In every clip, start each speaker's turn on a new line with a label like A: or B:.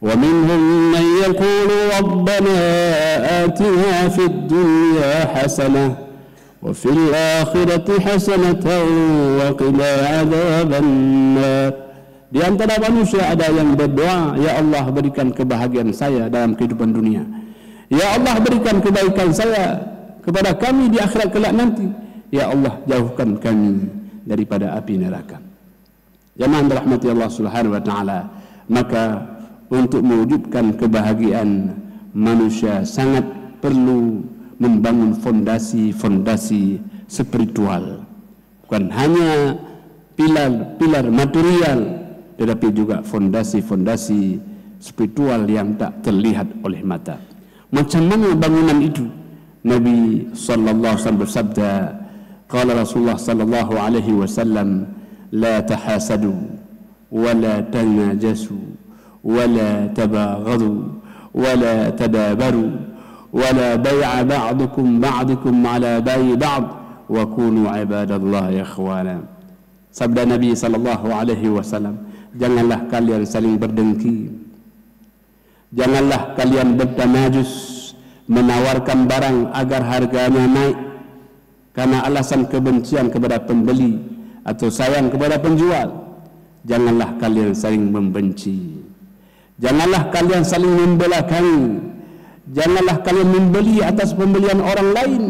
A: ومنهم من يقول ربنا آتنا في الدنيا حسنة وفي الآخرة حسنة وقنا عذاب النار. Di antara manusia ada yang berdoa, ya Allah berikan kebahagiaan saya dalam kehidupan dunia, ya Allah berikan kebaikan saya kepada kami di akhirat kelak nanti, ya Allah jauhkan kami daripada api neraka. Jemaah dirahmati Allah Subhanahu wa taala, maka untuk mewujudkan kebahagiaan manusia sangat perlu membangun fondasi-fondasi spiritual, bukan hanya pilar-pilar material, tetapi juga fondasi-fondasi spiritual yang tak terlihat oleh mata. Macam mana bangunan itu? Nabi sallallahu alaihi wasallam bersabda, qala Rasulullah sallallahu alaihi wasallam, la tahasadu wa la tanajasu wa la tabaghadu wa la tadabaru wa la bai'a ba'dukum ala bai'i ba'd wa kunu ibadallahi ikhwana. Sabda Nabi sallallahu alaihi wasallam, janganlah kalian saling berdengki, janganlah kalian bertanajus, menawarkan barang agar harganya naik karena alasan kebencian kepada pembeli atau sayang kepada penjual. Janganlah kalian saling membenci, janganlah kalian saling membela kami, janganlah kalian membeli atas pembelian orang lain.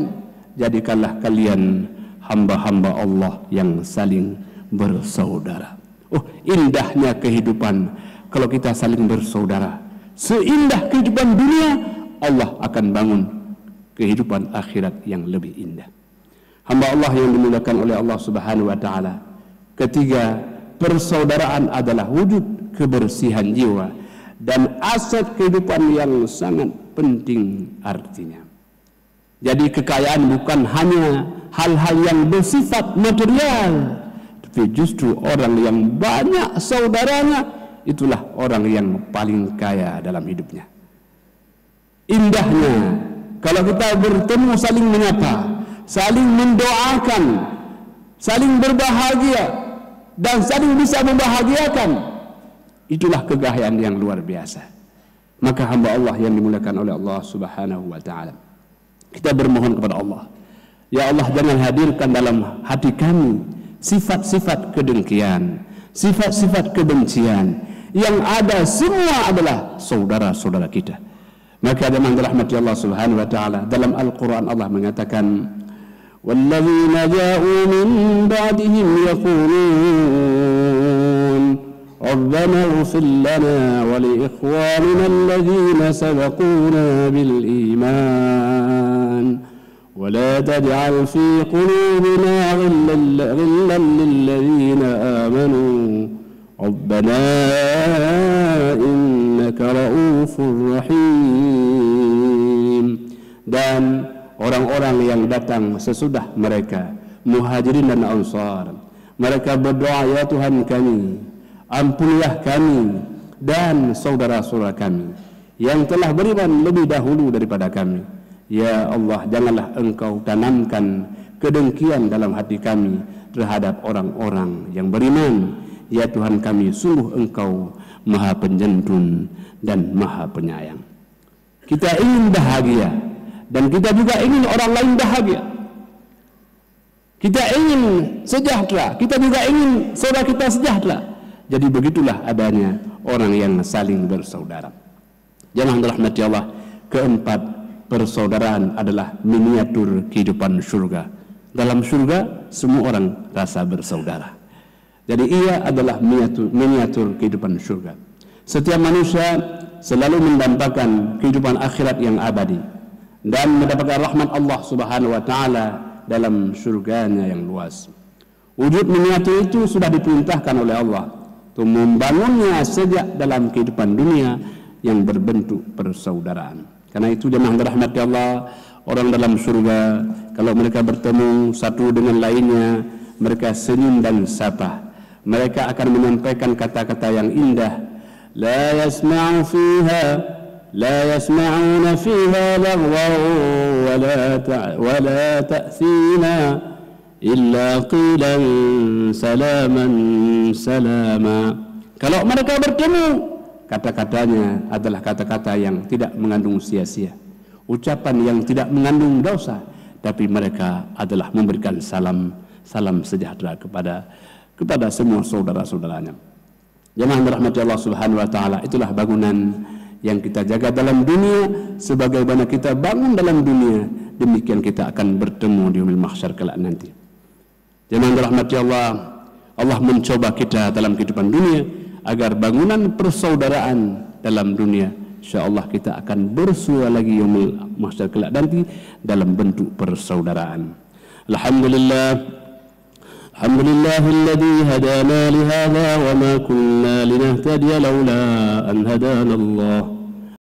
A: Jadikanlah kalian hamba-hamba Allah yang saling bersaudara. Oh, indahnya kehidupan kalau kita saling bersaudara. Seindah kehidupan dunia, Allah akan bangun kehidupan akhirat yang lebih indah. Hamba Allah yang dimuliakan oleh Allah Subhanahu wa taala, ketiga, persaudaraan adalah wujud kebersihan jiwa dan aset kehidupan yang sangat penting artinya. Jadi kekayaan bukan hanya hal-hal yang bersifat material, tapi justru orang yang banyak saudaranya, itulah orang yang paling kaya dalam hidupnya. Indahnya kalau kita bertemu saling menyapa, saling mendoakan, saling berbahagia dan saling bisa membahagiakan, itulah kegahian yang luar biasa. Maka hamba Allah yang dimuliakan oleh Allah Subhanahu wa taala, kita bermohon kepada Allah, ya Allah jangan hadirkan dalam hati kami sifat-sifat kedengkian, sifat-sifat kebencian. Yang ada semua adalah saudara-saudara kita. Maka dengan rahmat Allah Subhanahu wa taala, dalam Al-Qur'an Allah mengatakan, walladzina ja'u min ba'dihim yaqulun rabbana ighfir lana wa li ikhwanina alladhina sabaquna bil iman wa la taj'al fi qulubina ghillan lil ladzina amanu rabbana innaka ra'ufur rahim. Dan orang-orang yang datang sesudah mereka, Muhajirin dan Ansar, mereka berdoa, ya Tuhan kami, ampunilah kami dan saudara-saudara kami yang telah beriman lebih dahulu daripada kami. Ya Allah, janganlah Engkau tanamkan kedengkian dalam hati kami terhadap orang-orang yang beriman. Ya Tuhan kami, sungguh Engkau Maha Penyantun dan Maha Penyayang. Kita ingin bahagia dan kita juga ingin orang lain bahagia. Kita ingin sejahtera, kita juga ingin saudara kita sejahtera. Jadi begitulah adanya orang yang saling bersaudara. Jangan dirahmati Allah. Keempat, persaudaraan adalah miniatur kehidupan surga. Dalam surga semua orang rasa bersaudara. Jadi ia adalah miniatur kehidupan surga. Setiap manusia selalu mendambakan kehidupan akhirat yang abadi dan mendapatkan rahmat Allah Subhanahu wa taala dalam surganya yang luas. Wujud miniatur itu sudah diperintahkan oleh Allah untuk membangunnya sejak dalam kehidupan dunia yang berbentuk persaudaraan. Karena itu jemaah dirahmati Allah, orang dalam surga kalau mereka bertemu satu dengan lainnya, mereka senyum dan sapa. Mereka akan menyampaikan kata-kata yang indah. La yasma'una fiha lagwan wa la ta'thina illa qilan salaman salama. Kalau mereka bertemu kata-katanya adalah kata-kata yang tidak mengandung sia-sia, ucapan yang tidak mengandung dosa, tapi mereka adalah memberikan salam sejahtera kepada semua saudara-saudaranya. Jemaah dirahmati Allah Subhanahu wa taala, itulah bangunan yang kita jaga dalam dunia, sebagaimana kita bangun dalam dunia, demikian kita akan bertemu di yaumil mahsyar kelak nanti. Jemaah dirahmati Allah, Allah mencoba kita dalam kehidupan dunia agar bangunan persaudaraan dalam dunia, insyaallah kita akan bersua lagi yaumil mahsyar kelak nanti dalam bentuk persaudaraan. Alhamdulillahilladzi hadana lihadza wa ma kunna linahtadiya laula an hadana Allah.